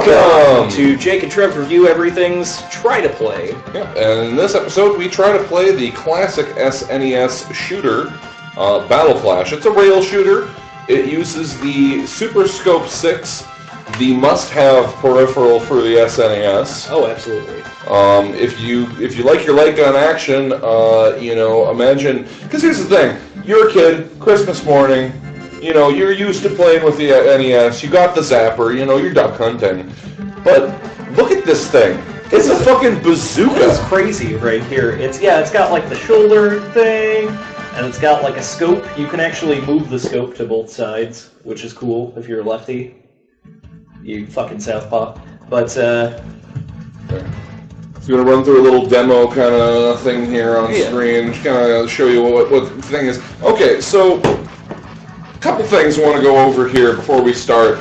Welcome to Jake and Trev Review Everything's Try to Play. Yep, and in this episode we try to play the classic SNES shooter, Battle Flash. It's a rail shooter. It uses the Super Scope 6, the must-have peripheral for the SNES. Oh, absolutely. If you like your light gun action, imagine... Because here's the thing. You're a kid, Christmas morning, you're used to playing with the NES, you got the zapper, you're duck hunting. But look at this thing. It's a fucking bazooka. It's crazy right here. It's got like the shoulder thing, and it's got like a scope. You can actually move the scope to both sides, which is cool if you're a lefty. You fucking southpaw. But, So I'm going to run through a little demo kind of thing here on screen, just kind of show you what the thing is. Okay, so a couple things I want to go over here before we start.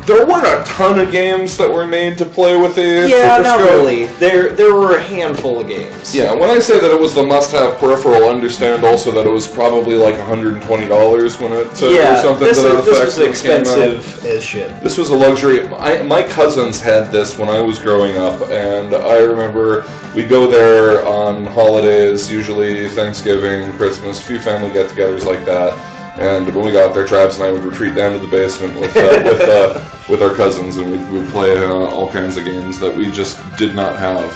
There weren't a ton of games that were made to play with the Super not Scope. really. There were a handful of games. Yeah, when I say that it was the must-have peripheral, understand also that it was probably like $120 when it or something. This was expensive as shit. This was a luxury. My cousins had this when I was growing up, and I remember we'd go there on holidays, usually Thanksgiving, Christmas, a few family get-togethers like that. And when we got there, Travis and I would retreat down to the basement with our cousins, and we'd play all kinds of games that we just did not have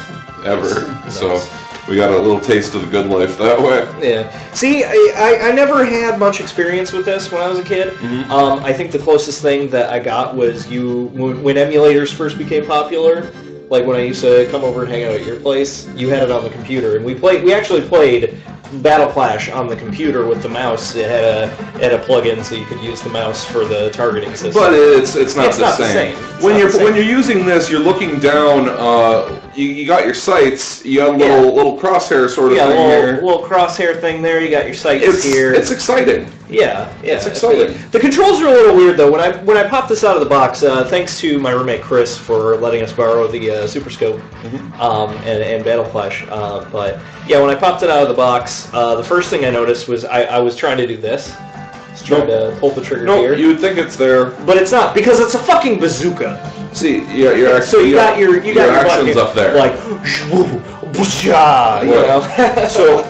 ever. Nice. So we got a little taste of the good life that way. Yeah. See, I never had much experience with this when I was a kid. Mm-hmm. I think the closest thing that I got was when emulators first became popular. Like when I used to come over and hang out at your place, you had it on the computer, and we actually played Battle Flash on the computer with the mouse. It had a plug-in so you could use the mouse for the targeting system. But it's not the same. When you're using this, you're looking down. You got your sights. You got a little crosshair sort of thing here. Little crosshair thing there. You got your sights here. It's exciting. Yeah, it's exciting. The controls are a little weird though. When I popped this out of the box, thanks to my roommate Chris for letting us borrow the Super Scope and Battle Flash. But yeah, when I popped it out of the box, the first thing I noticed was I was trying to do this. Trying to pull the trigger here. You would think it's there, but it's not because it's a fucking bazooka. See, you got your actions up there, like So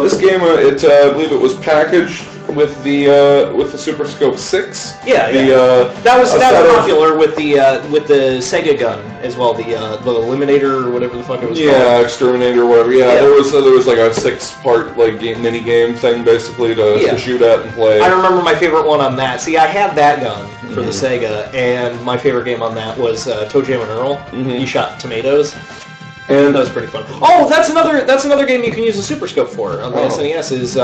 this game, I believe it was packaged with the Super Scope 6. That was popular with the Sega gun as well, the Eliminator or whatever the fuck it was called. Yeah, Exterminator or whatever. Yeah, there was like a 6-part like mini game thing basically to shoot at and play. I remember my favorite one on that. See, I had that gun for the Sega, and my favorite game on that was Toe Jam and Earl. You shot tomatoes. And that was pretty fun. Oh, that's another game you can use a Super Scope for on the SNES is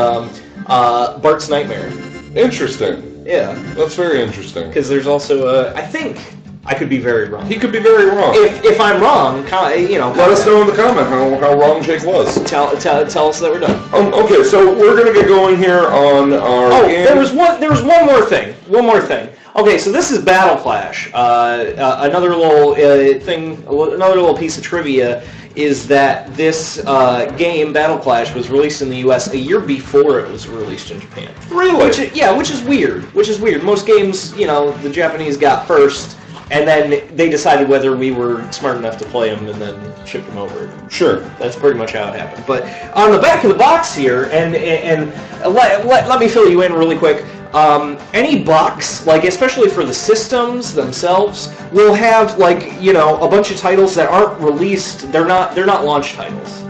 Bart's Nightmare. Interesting. Yeah. That's very interesting. Because there's also, I think, I could be very wrong. He could be very wrong. If I'm wrong, let us know in the comment how wrong Jake was. Tell us that we're done. Okay, so we're gonna get going here on our game. There was one more thing. Okay, so this is Battle Flash. Another little another little piece of trivia is that this game, Battle Flash, was released in the U.S. a year before it was released in Japan. Really? Which is weird. Most games, the Japanese got first, and then they decided whether we were smart enough to play them and then shipped them over. Sure. That's pretty much how it happened. But on the back of the box here, and let me fill you in really quick. Any box, like especially for the systems themselves, will have a bunch of titles that aren't released. They're not launch titles.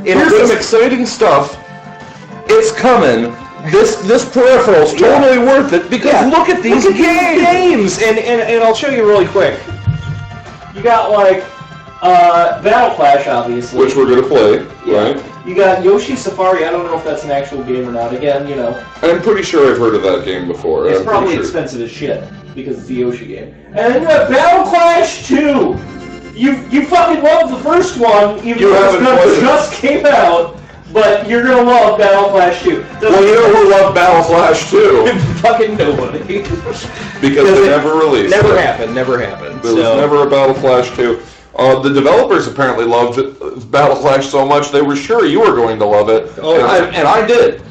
Here's some exciting stuff. It's coming. This peripheral's totally worth it because look at these games. And I'll show you really quick. You got Battle Flash, obviously, which we're gonna play, right? You got Yoshi's Safari. I don't know if that's an actual game or not. Again, I'm pretty sure I've heard of that game before. It's probably expensive as shit because it's a Yoshi game. And then you have Battle Flash 2. You fucking love the first one, even though it just came out. But you're gonna love Battle Flash 2. Well, you know who loved Battle Flash 2? Fucking nobody. Because they never released it. Never happened. There was never a Battle Flash 2. The developers apparently loved Battle Flash so much they were sure you were going to love it. And I did.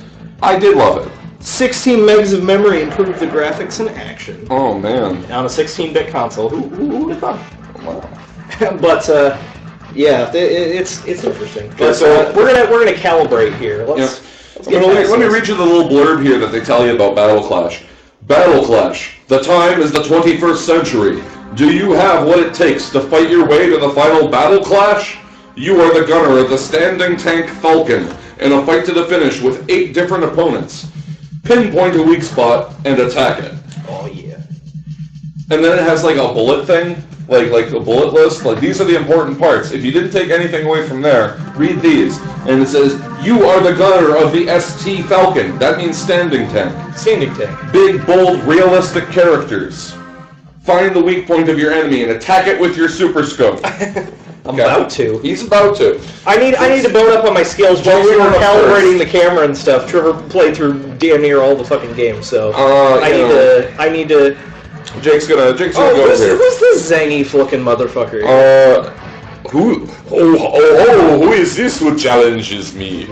I did love it. 16 megs of memory improved the graphics and action. Oh man! On a 16-bit console. Who would have thought? Wow. But yeah, it's interesting. Okay, But so we're gonna calibrate here. Let's get let me read you the little blurb here that they tell you about Battle Clash. Battle Clash. The time is the 21st century. Do you have what it takes to fight your way to the final Battle Clash? You are the gunner of the Standing Tank Falcon in a fight to the finish with 8 different opponents. Pinpoint a weak spot and attack it. Oh yeah. And then it has like a bullet thing, like a bullet list. Like these are the important parts. If you didn't take anything away from there, read these. And it says, you are the gunner of the ST Falcon. That means standing tank. Standing tank. Big, bold, realistic characters. Find the weak point of your enemy and attack it with your super scope. I'm about to. He's about to. I need to build up on my skills. While we were calibrating the camera and stuff, Trevor played through damn near all the fucking games, so I need to. Jake's gonna go here. Who's this zangy looking motherfucker? Who is this who challenges me?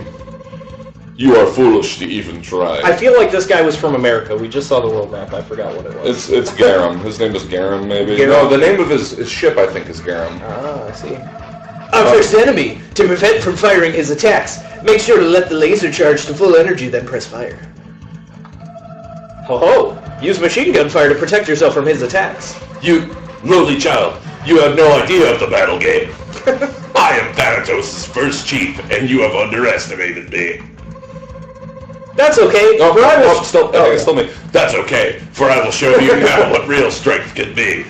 You are foolish to even try. I feel like this guy was from America. We just saw the world map. I forgot what it was. It's Garam. His name is Garam, maybe. Garam? No, the name of his ship, I think, is Garam. Ah, I see. Our first enemy. To prevent from firing his attacks, make sure to let the laser charge to full energy, then press fire. Ho ho! Use machine gun fire to protect yourself from his attacks. You lowly child, you have no idea of the battle game. I am Thanatos' first chief, and you have underestimated me. That's okay. Still me. That's okay, for I will show you now what real strength can be.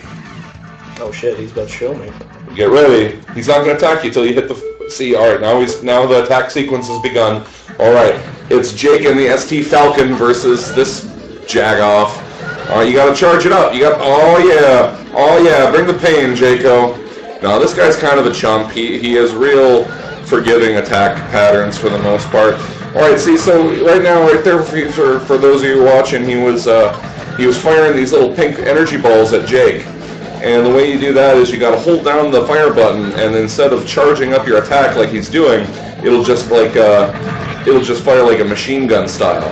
Oh shit, he's about to show me. Get ready. He's not going to attack you till you hit the... See, alright, now the attack sequence has begun. Alright, it's Jake and the ST Falcon versus this Jagoff. Alright, you got to charge it up. Oh yeah, bring the pain, Jaco. Now, this guy's kind of a chump. He has real forgiving attack patterns for the most part. Alright, see, so right now, right there for those of you watching, he was firing these little pink energy balls at Jake. And the way you do that is you got to hold down the fire button, and instead of charging up your attack like he's doing, it'll just fire like a machine gun style.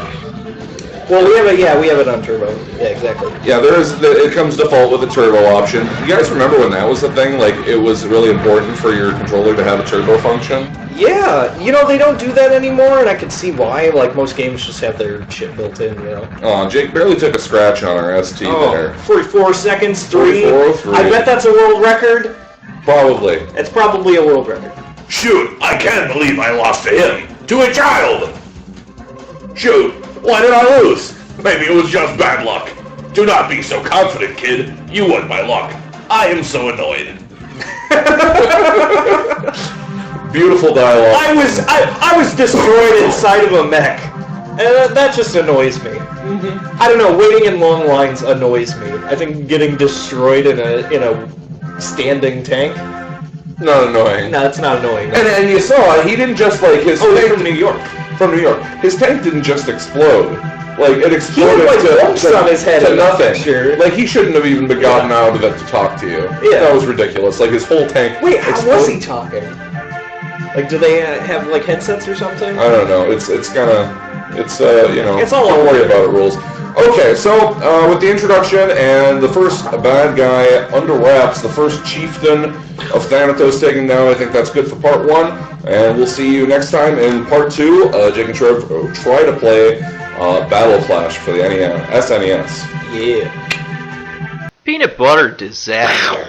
Well, we have it on turbo. Yeah, exactly. Yeah, it comes default with a turbo option. You guys remember when that was the thing? Like, it was really important for your controller to have a turbo function? Yeah, they don't do that anymore, and I can see why. Like, most games just have their shit built in, Oh, Jake barely took a scratch on our ST there. 44 seconds, 3. 44.3. I bet that's a world record. Probably. It's probably a world record. Shoot, I can't believe I lost to him. To a child. Shoot, why did I lose? Maybe it was just bad luck. Do not be so confident, kid. You won my luck. I am so annoyed. Beautiful dialogue. I was destroyed inside of a mech. And that just annoys me. Mm-hmm. I don't know, waiting in long lines annoys me. I think getting destroyed in a standing tank. Not annoying. No, it's not annoying. And you saw, he didn't just like his tank from New York. From New York. His tank didn't just explode. Like, it exploded on his head to nothing. Picture. Like, he shouldn't have even been gotten out of it to talk to you. Yeah. That was ridiculous. Like, his whole tank How was he talking? Like, do they have, like, headsets or something? I don't know. It's all don't worry about it rules. Okay, so, with the introduction and the first bad guy under wraps, the first chieftain of Thanatos taken down, I think that's good for part 1. And we'll see you next time in part 2. Jake and Trev try to play Battle Clash for the SNES. Yeah. Peanut butter disaster.